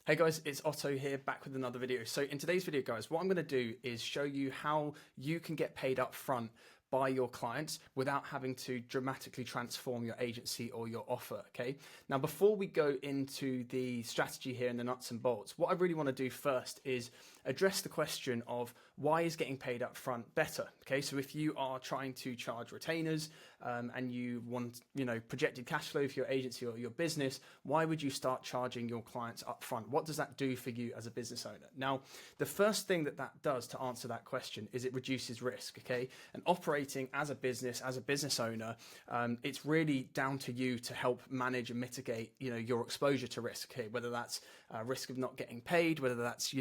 Hey guys, it's Otto here, back with another video. So in today's video, guys, what I'm going to do is show you how you can get paid up front by your clients without having to dramatically transform your agency or your offer, okay? Now, before we go into the strategy here and the nuts and bolts, what I really want to do first is address the question of why is getting paid up front better, okay? So if you are trying to charge retainers and you want, projected cash flow for your agency or your business, why would you start charging your clients up front? What does that do for you as a business owner? Now, the first thing that does to answer that question is it reduces risk, okay? And operating as a business owner, it's really down to you to help manage and mitigate, your exposure to risk, okay? Whether that's risk of not getting paid, whether that's,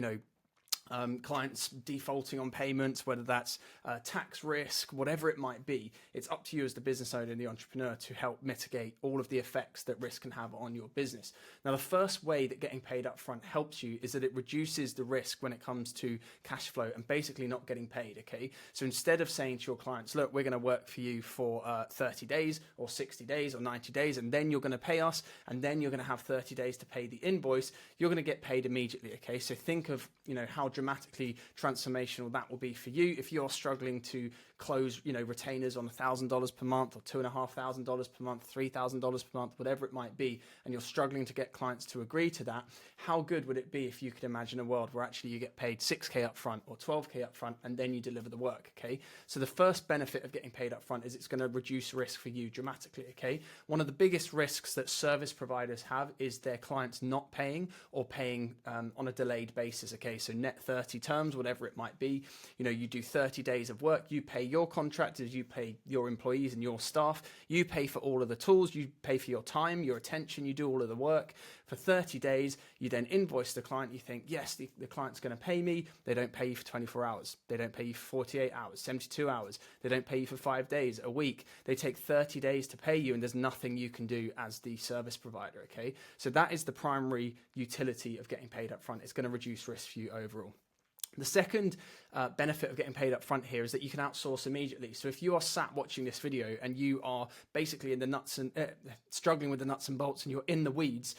clients defaulting on payments, whether that's tax risk, whatever it might be, it's up to you as the business owner and the entrepreneur to help mitigate all of the effects that risk can have on your business. Now, the first way that getting paid up front helps you is that it reduces the risk when it comes to cash flow and basically not getting paid, okay? So instead of saying to your clients, look, we're going to work for you for 30 days or 60 days or 90 days, and then you're going to pay us, and then you're going to have 30 days to pay the invoice, you're going to get paid immediately, okay? So think of, how dramatically transformational that will be for you if you're struggling to close retainers on $1,000 per month or $2,500 per month, $3,000 per month, whatever it might be, and you're struggling to get clients to agree to that. How good would it be if you could imagine a world where actually you get paid 6k up front or 12k up front and then you deliver the work, okay? So the first benefit of getting paid up front is it's going to reduce risk for you dramatically, okay? One of the biggest risks that service providers have is their clients not paying or paying on a delayed basis, okay? So net 30 terms, whatever it might be, you do 30 days of work, you pay your contractors, you pay your employees and your staff, you pay for all of the tools, you pay for your time, your attention, you do all of the work for 30 days, you then invoice the client, you think, yes, the client's going to pay me, they don't pay you for 24 hours, they don't pay you for 48 hours, 72 hours, they don't pay you for 5 days, a week, they take 30 days to pay you and there's nothing you can do as the service provider, okay? So that is the primary utility of getting paid up front. It's going to reduce risk for you overall. The second benefit of getting paid up front here is that you can outsource immediately. So if you are sat watching this video and you are basically in the nuts and struggling with the nuts and bolts and you're in the weeds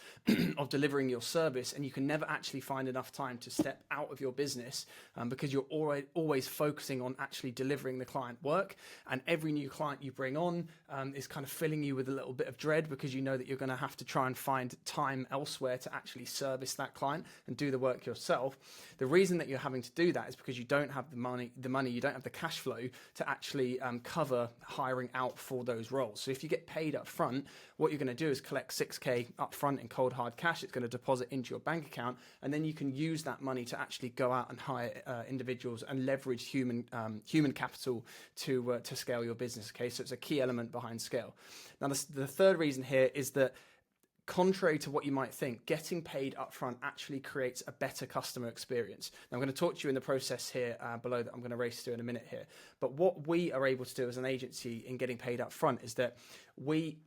of delivering your service and you can never actually find enough time to step out of your business because you're always focusing on actually delivering the client work, and every new client you bring on is kind of filling you with a little bit of dread because you know that you're going to have to try and find time elsewhere to actually service that client and do the work yourself. The reason that you're having to do that is because you don't have the money, you don't have the cash flow to actually cover hiring out for those roles. So if you get paid up front, what you're going to do is collect 6k up front in cold hard cash. It's going to deposit into your bank account, and then you can use that money to actually go out and hire individuals and leverage human capital to scale your business. Okay, so it's a key element behind scale. Now, the third reason here is that, contrary to what you might think, getting paid upfront actually creates a better customer experience. Now, I'm going to talk to you in the process here below that I'm going to race through in a minute here. But what we are able to do as an agency in getting paid upfront is that we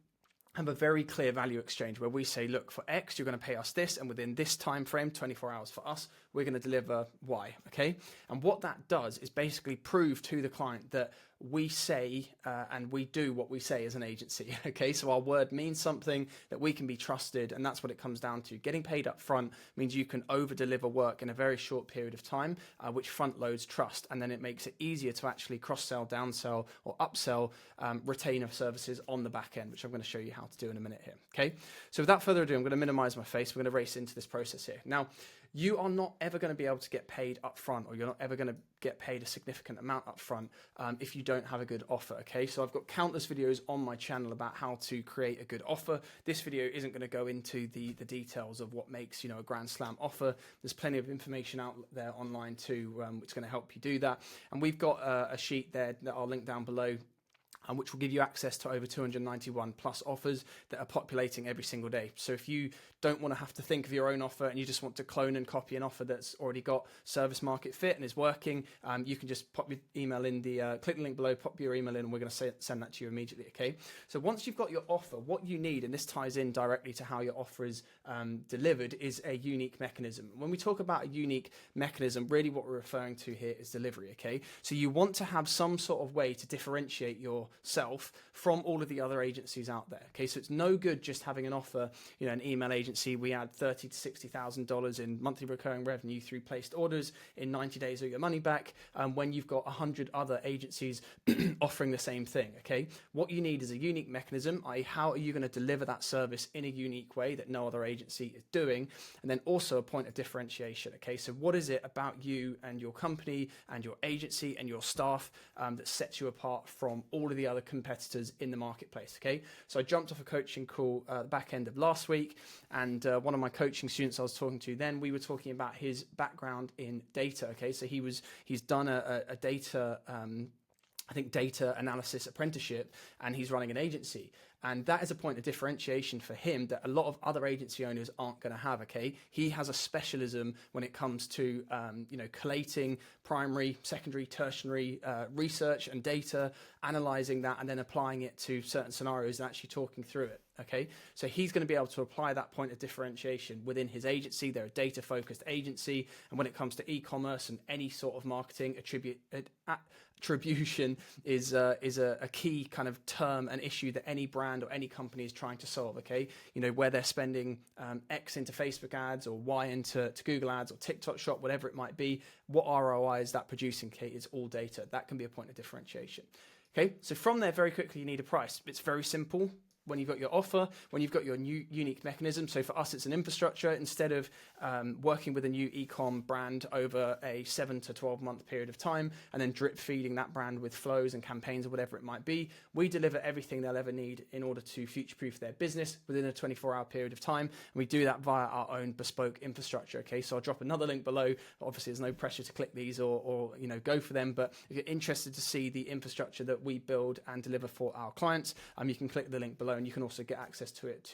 have a very clear value exchange where we say, look, for X, you're going to pay us this, and within this time frame, 24 hours for us, we're going to deliver Y, okay? And what that does is basically prove to the client that we say and we do what we say as an agency, okay? So our word means something, that we can be trusted, and that's what it comes down to. Getting paid up front means you can over-deliver work in a very short period of time, which front loads trust, and then it makes it easier to actually cross-sell, downsell, or upsell retainer services on the back end, which I'm going to show you how to do in a minute here, okay? So without further ado, I'm going to minimize my face. We're going to race into this process here. Now, you are not ever going to be able to get paid up front, or you're not ever going to get paid a significant amount up front if you don't have a good offer, okay? So I've got countless videos on my channel about how to create a good offer. This video isn't going to go into the details of what makes, a grand slam offer. There's plenty of information out there online too, which is going to help you do that. And we've got a sheet there that I'll link down below, which will give you access to over 291 plus offers that are populating every single day. So if you don't want to have to think of your own offer and you just want to clone and copy an offer that's already got service market fit and is working, you can just pop your email in click the link below, pop your email in, and we're going to send that to you immediately, okay? So once you've got your offer, what you need, and this ties in directly to how your offer is delivered, is a unique mechanism. When we talk about a unique mechanism, really what we're referring to here is delivery, okay? So you want to have some sort of way to differentiate your yourself from all of the other agencies out there. Okay, so it's no good just having an offer, an email agency, we add $30,000 to $60,000 in monthly recurring revenue through placed orders in 90 days or your money back, when you've got 100 other agencies offering the same thing. Okay, what you need is a unique mechanism, i.e. how are you going to deliver that service in a unique way that no other agency is doing, and then also a point of differentiation. Okay, so what is it about you and your company and your agency and your staff that sets you apart from all of the other competitors in the marketplace? Okay, so I jumped off a coaching call the back end of last week, and one of my coaching students I was talking to then, we were talking about his background in data. Okay, so he's done a data I think data analysis apprenticeship, and he's running an agency. And that is a point of differentiation for him that a lot of other agency owners aren't going to have. Okay, he has a specialism when it comes to collating primary, secondary, tertiary research and data, analyzing that, and then applying it to certain scenarios and actually talking through it. Okay, so he's going to be able to apply that point of differentiation within his agency. They're a data-focused agency, and when it comes to e-commerce and any sort of marketing, attribution is a key kind of term and issue that any brand or any company is trying to solve. Okay, where they're spending X into Facebook ads or Y into Google ads or TikTok Shop, whatever it might be. What ROI is that producing? Okay, it's all data. That can be a point of differentiation. Okay, so from there, very quickly, you need a price. It's very simple. When you've got your offer, when you've got your new unique mechanism. So for us, it's an infrastructure. Instead of working with a new e-com brand over a 7 to 12 month period of time and then drip feeding that brand with flows and campaigns or whatever it might be, we deliver everything they'll ever need in order to future-proof their business within a 24-hour period of time. And we do that via our own bespoke infrastructure. Okay, so I'll drop another link below. Obviously, there's no pressure to click these or go for them. But if you're interested to see the infrastructure that we build and deliver for our clients, you can click the link below. And you can also get access to it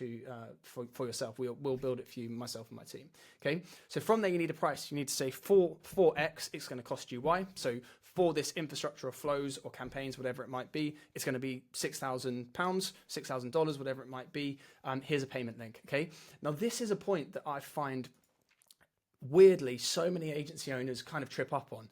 for yourself. We'll build it for you, myself and my team. Okay, so from there you need a price. You need to say for X, it's going to cost you Y. So for this infrastructure of flows or campaigns, whatever it might be, it's going to be £6,000, $6,000, whatever it might be. Here's a payment link. Okay, now this is a point that I find weirdly so many agency owners kind of trip up on,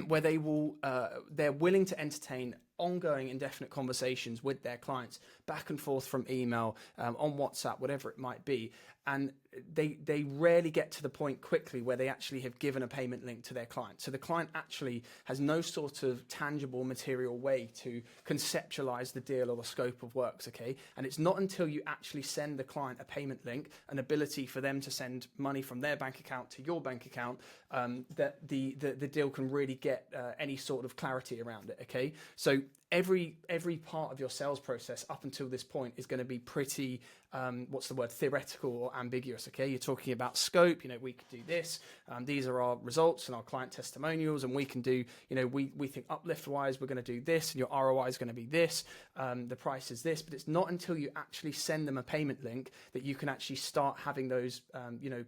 where they're willing to entertain ongoing indefinite conversations with their clients back and forth from email, on WhatsApp, whatever it might be. And they rarely get to the point quickly where they actually have given a payment link to their client. So the client actually has no sort of tangible material way to conceptualize the deal or the scope of works, okay? And it's not until you actually send the client a payment link, an ability for them to send money from their bank account to your bank account, that the deal can really get any sort of clarity around it, okay? So every part of your sales process up until this point is going to be pretty theoretical or ambiguous. Okay, you're talking about scope. We could do this. These are our results and our client testimonials, and we can do. We think uplift wise, we're going to do this, and your ROI is going to be this. The price is this, but it's not until you actually send them a payment link that you can actually start having those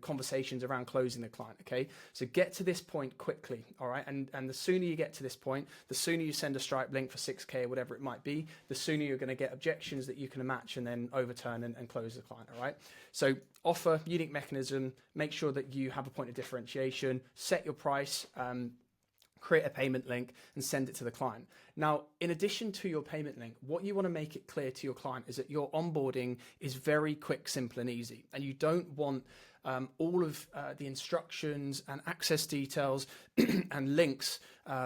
conversations around closing the client. Okay, so get to this point quickly. All right, and the sooner you get to this point, the sooner you send a Stripe link for 6K or whatever it might be, the sooner you're going to get objections that you can match and then overturn and close the client. All right, so offer, unique mechanism, make sure that you have a point of differentiation, set your price, create a payment link and send it to the client. Now, in addition to your payment link, what you want to make it clear to your client is that your onboarding is very quick, simple and easy. And you don't want all of the instructions and access details and links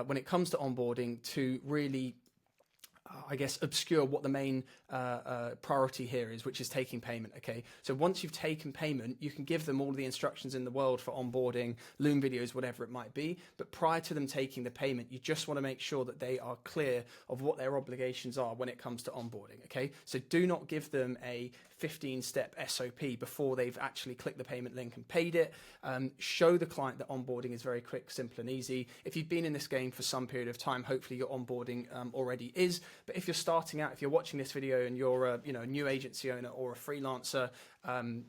when it comes to onboarding to really obscure what the main priority here is, which is taking payment. Okay, so once you've taken payment, you can give them all the instructions in the world for onboarding, Loom videos, whatever it might be. But prior to them taking the payment, you just want to make sure that they are clear of what their obligations are when it comes to onboarding. Okay, so do not give them a 15-step SOP before they've actually clicked the payment link and paid it. Show the client that onboarding is very quick, simple and easy. If you've been in this game for some period of time, hopefully your onboarding already is. But if you're starting out, if you're watching this video and you're a new agency owner or a freelancer,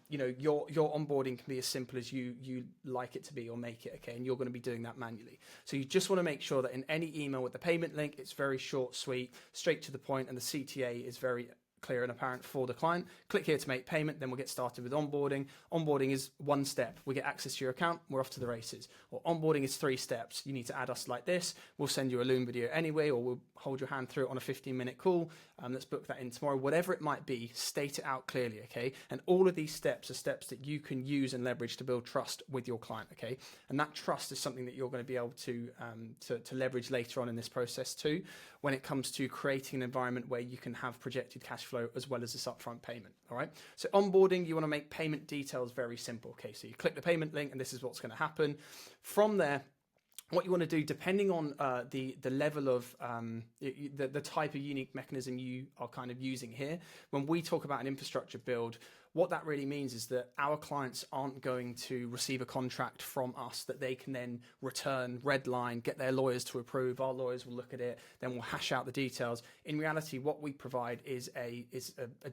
your onboarding can be as simple as you like it to be or make it, okay? And you're going to be doing that manually. So you just want to make sure that in any email with the payment link, it's very short, sweet, straight to the point, and the CTA is very clear and apparent for the client. Click here to make payment, then we'll get started with onboarding. Onboarding is one step. We get access to your account, we're off to the races. Or onboarding is 3 steps. You need to add us like this. We'll send you a Loom video anyway, or we'll hold your hand through it on a 15-minute call. Let's book that in tomorrow. Whatever it might be, state it out clearly, okay? And all of these steps are steps that you can use and leverage to build trust with your client, okay? And that trust is something that you're going to be able to leverage later on in this process too, when it comes to creating an environment where you can have projected cash flow as well as this upfront payment, all right? So onboarding, you want to make payment details very simple, okay? So you click the payment link and this is what's going to happen. From there, what you want to do, depending on the level of the type of unique mechanism you are kind of using here, when we talk about an infrastructure build, what that really means is that our clients aren't going to receive a contract from us that they can then return, redline, get their lawyers to approve. Our lawyers will look at it, then we'll hash out the details. In reality, what we provide is a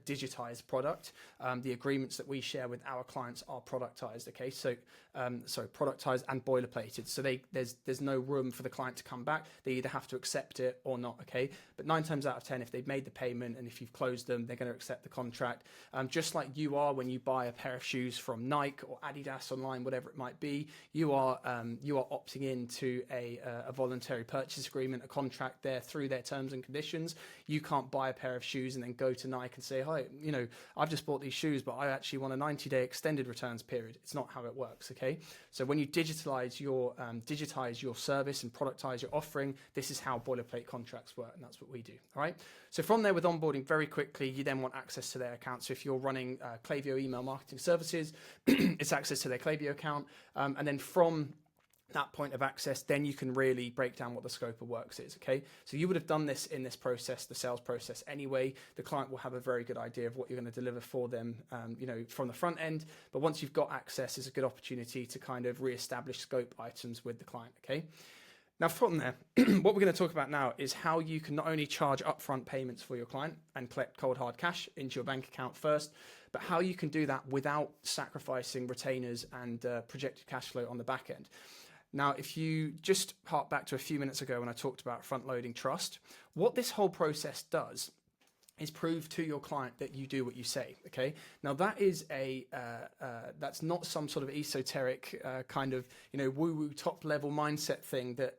digitized product. The agreements that we share with our clients are productized. Okay, so productized and boilerplated. So there's no room for the client to come back. They either have to accept it or not. Okay, but 9 times out of 10, if they've made the payment and if you've closed them, they're going to accept the contract. Just like you are when you buy a pair of shoes from Nike or Adidas online, whatever it might be, you are opting into a voluntary purchase agreement, a contract there through their terms and conditions. You can't buy a pair of shoes and then go to Nike and say, hi, I've just bought these shoes, but I actually want a 90-day extended returns period. It's not how it works, okay? So when you digitize your service and productize your offering, this is how boilerplate contracts work, and that's what we do, all right? So from there with onboarding, very quickly, you then want access to their account. So if you're running Klaviyo email marketing services, it's access to their Klaviyo account. And then from that point of access, then you can really break down what the scope of works is, okay? So you would have done this in this process, the sales process anyway. The client will have a very good idea of what you're going to deliver for them, from the front end. But once you've got access, it's a good opportunity to kind of reestablish scope items with the client, okay? Now from there, what we're going to talk about now is how you can not only charge upfront payments for your client and collect cold hard cash into your bank account first, but how you can do that without sacrificing retainers and projected cash flow on the back end. Now, if you just hark back to a few minutes ago when I talked about front-loading trust, what this whole process does is prove to your client that you do what you say, okay? Now that is that's not some sort of esoteric kind of, woo-woo top-level mindset thing that,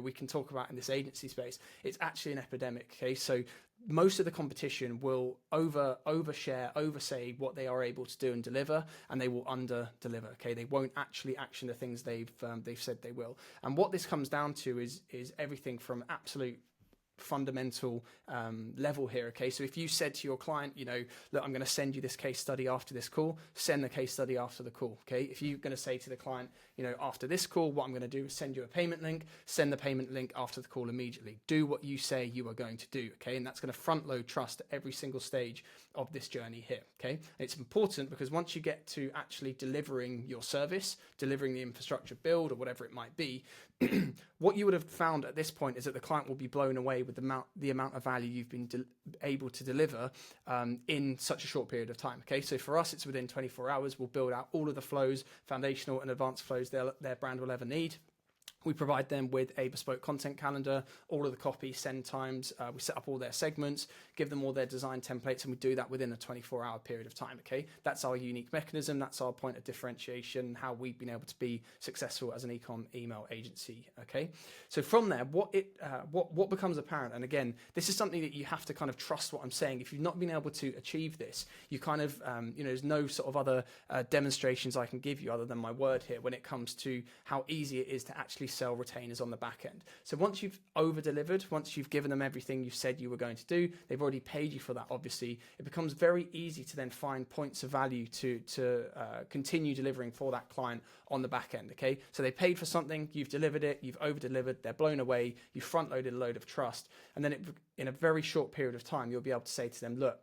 we can talk about in this agency space. It's actually an epidemic, okay? So most of the competition will overshare, oversay what they are able to do and deliver, and they will under-deliver, okay? They won't actually action the things they've said they will. And what this comes down to is everything from absolute fundamental level here, okay? So if you said to your client, look, I'm going to send you this case study after this call, send the case study after the call, okay? If you're going to say to the client, after this call, what I'm going to do is send you a payment link, send the payment link after the call immediately. Do what you say you are going to do, okay? And that's going to front load trust at every single stage of this journey here, okay? And it's important because once you get to actually delivering your service, delivering the infrastructure build or whatever it might be, what you would have found at this point is that the client will be blown away with the amount of value you've been able to deliver in such a short period of time. Okay, so for us, it's within 24 hours. We'll build out all of the flows, foundational and advanced flows their brand will ever need. We provide them with a bespoke content calendar, all of the copy, send times. We set up all their segments, give them all their design templates, and we do that within a 24-hour period of time, okay? That's our unique mechanism. That's our point of differentiation, how we've been able to be successful as an e-com email agency, okay? So from there, what becomes apparent, and again, this is something that you have to kind of trust what I'm saying. If you've not been able to achieve this, you kind of, there's no sort of other demonstrations I can give you other than my word here when it comes to how easy it is to actually sell retainers on the back end. So once you've over-delivered, once you've given them everything you said you were going to do, they've already paid you for that, obviously, it becomes very easy to then find points of value to continue delivering for that client on the back end, okay? So they paid for something, you've delivered it, you've over-delivered, they're blown away, you've front-loaded a load of trust, and then in a very short period of time, you'll be able to say to them, look,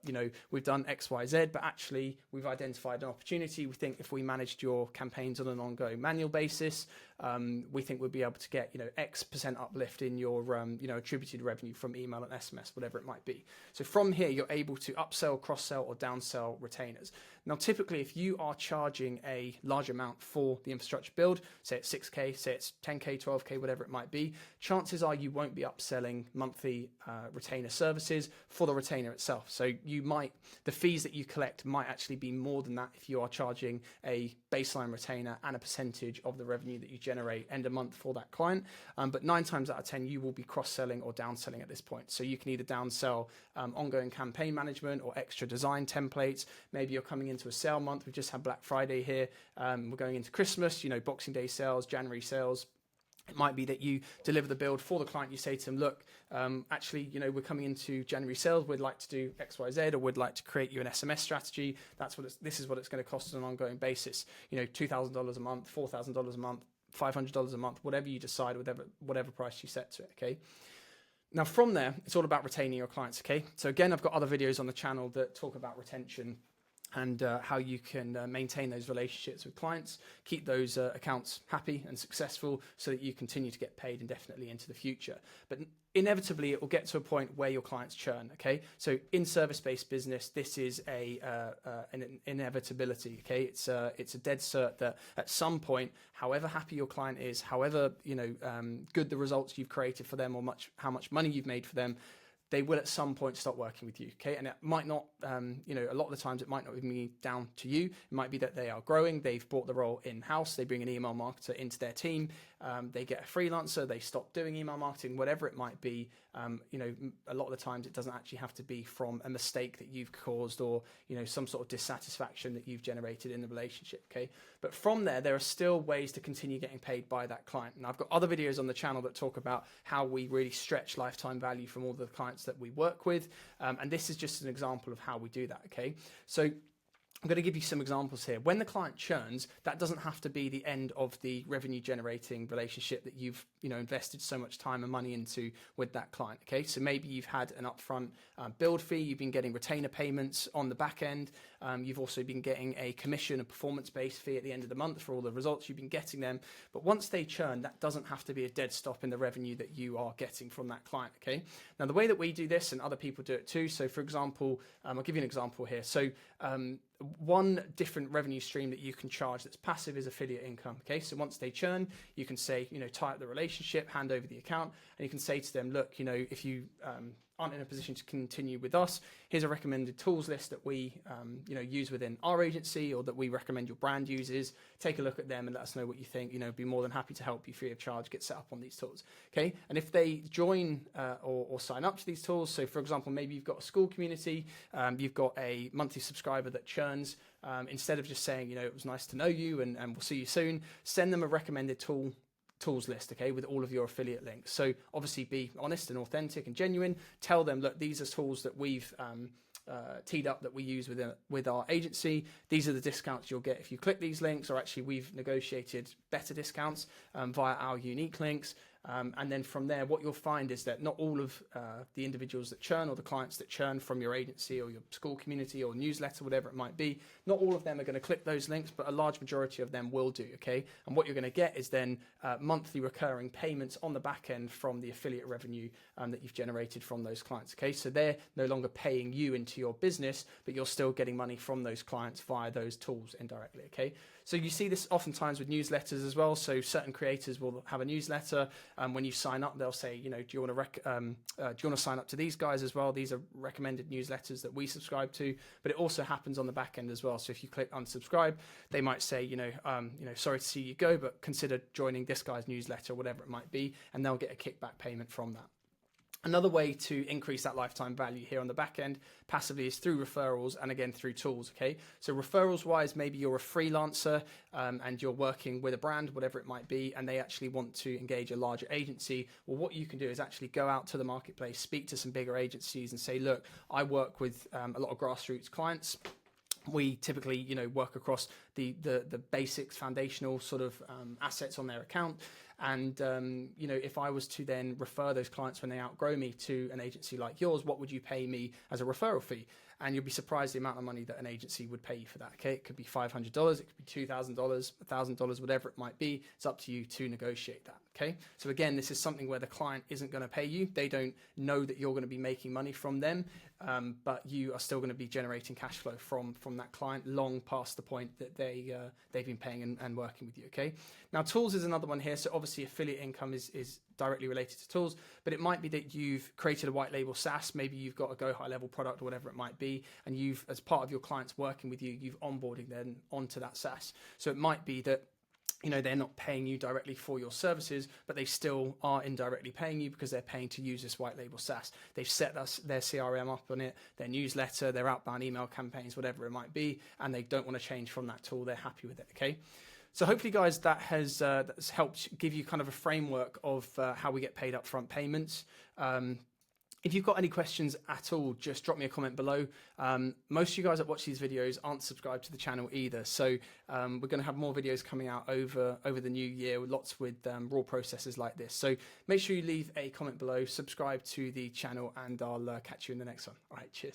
we've done X, Y, Z, but actually we've identified an opportunity. We think if we managed your campaigns on an ongoing manual basis, we think we'd be able to get, X% uplift in your, attributed revenue from email and SMS, whatever it might be. So from here, you're able to upsell, cross-sell, or downsell retainers. Now, typically, if you are charging a large amount for the infrastructure build, say it's 6K, say it's 10K, 12K, whatever it might be, chances are you won't be upselling monthly retainer services for the retainer itself. So the fees that you collect might actually be more than that if you are charging a baseline retainer and a percentage of the revenue that you generate end of month for that client. But 9 times out of 10, you will be cross-selling or downselling at this point. So you can either downsell ongoing campaign management or extra design templates. Maybe you're coming into a sale month. We've just had Black Friday here. We're going into Christmas, Boxing Day sales, January sales. It might be that you deliver the build for the client. You say to them, look, actually, we're coming into January sales. We'd like to do X, Y, Z, or we'd like to create you an SMS strategy. This is what it's going to cost on an ongoing basis. $2,000 a month, $4,000 a month, $500 a month, whatever you decide, whatever price you set to it. Okay. Now from there, it's all about retaining your clients. Okay. So again, I've got other videos on the channel that talk about retention and how you can maintain those relationships with clients, keep those accounts happy and successful so that you continue to get paid indefinitely into the future. But inevitably, it will get to a point where your clients churn, okay? So in service-based business, this is an inevitability, okay? It's a dead cert that at some point, however happy your client is, however good the results you've created for them or how much money you've made for them, they will at some point stop working with you, okay? And it might not, a lot of the times it might not even be down to you. It might be that they are growing, they've brought the role in-house, they bring an email marketer into their team, they get a freelancer, they stop doing email marketing, whatever it might be. A lot of the times it doesn't actually have to be from a mistake that you've caused or, some sort of dissatisfaction that you've generated in the relationship, okay? But from there are still ways to continue getting paid by that client. And I've got other videos on the channel that talk about how we really stretch lifetime value from all the clients that we work with. And this is just an example of how we do that, okay? So I'm going to give you some examples here. When the client churns, that doesn't have to be the end of the revenue generating relationship that you've invested so much time and money into with that client. Okay, so maybe you've had an upfront build fee, you've been getting retainer payments on the back end, you've also been getting a commission, a performance-based fee at the end of the month for all the results you've been getting them. But once they churn, that doesn't have to be a dead stop in the revenue that you are getting from that client. Okay, now the way that we do this, and other people do it too. So for example, I'll give you an example here. So one different revenue stream that you can charge that's passive is affiliate income. Okay, so once they churn, you can say, tie up the relationship, hand over the account, and you can say to them, look, if you aren't in a position to continue with us, here's a recommended tools list that we use within our agency or that we recommend your brand uses. Take a look at them and let us know what you think. Be more than happy to help you free of charge, get set up on these tools. Okay, and if they join or sign up to these tools, so for example, maybe you've got a school community, you've got a monthly subscriber that churns, instead of just saying, it was nice to know you and we'll see you soon, send them a recommended tools list, okay, with all of your affiliate links. So obviously be honest and authentic and genuine. Tell them, look, these are tools that we've teed up that we use with our agency. These are the discounts you'll get if you click these links, or actually we've negotiated better discounts via our unique links. And then from there, what you'll find is that not all of the individuals that churn or the clients that churn from your agency or your school community or newsletter, whatever it might be, not all of them are going to click those links, but a large majority of them will do, okay? And what you're going to get is then monthly recurring payments on the back end from the affiliate revenue that you've generated from those clients, okay? So they're no longer paying you into your business, but you're still getting money from those clients via those tools indirectly, okay? So you see this oftentimes with newsletters as well. So certain creators will have a newsletter. When you sign up, they'll say, do you want to sign up to these guys as well? These are recommended newsletters that we subscribe to. But it also happens on the back end as well. So if you click unsubscribe, they might say, sorry to see you go, but consider joining this guy's newsletter, whatever it might be, and they'll get a kickback payment from that. Another way to increase that lifetime value here on the back end passively is through referrals and again through tools, okay? So referrals wise, maybe you're a freelancer and you're working with a brand, whatever it might be, and they actually want to engage a larger agency. Well, what you can do is actually go out to the marketplace, speak to some bigger agencies and say, look, I work with a lot of grassroots clients. We typically, work across the basics, foundational sort of assets on their account. And you know, if I was to then refer those clients when they outgrow me to an agency like yours, what would you pay me as a referral fee? And you'll be surprised the amount of money that an agency would pay you for that. Okay, it could be $500, it could be $2,000, $1,000, whatever it might be. It's up to you to negotiate that. Okay, so again, this is something where the client isn't going to pay you. They don't know that you're going to be making money from them, but you are still going to be generating cash flow from that client long past the point that they've been paying and working with you. Okay, now tools is another one here. So obviously affiliate income is directly related to tools, but it might be that you've created a white label SaaS. Maybe you've got a go high level product or whatever it might be, and you've, as part of your clients working with you, you've onboarding them onto that SaaS. So it might be that, you know, they're not paying you directly for your services, but they still are indirectly paying you because they're paying to use this white label SaaS. They've set their CRM up on it, their newsletter, their outbound email campaigns, whatever it might be, and they don't want to change from that tool. They're happy with it. Okay. So hopefully, guys, that's helped give you kind of a framework of how we get paid upfront payments. If you've got any questions at all, just drop me a comment below. Most of you guys that watch these videos aren't subscribed to the channel either. So we're going to have more videos coming out over the new year, lots with raw processes like this. So make sure you leave a comment below, subscribe to the channel, and I'll catch you in the next one. All right, cheers.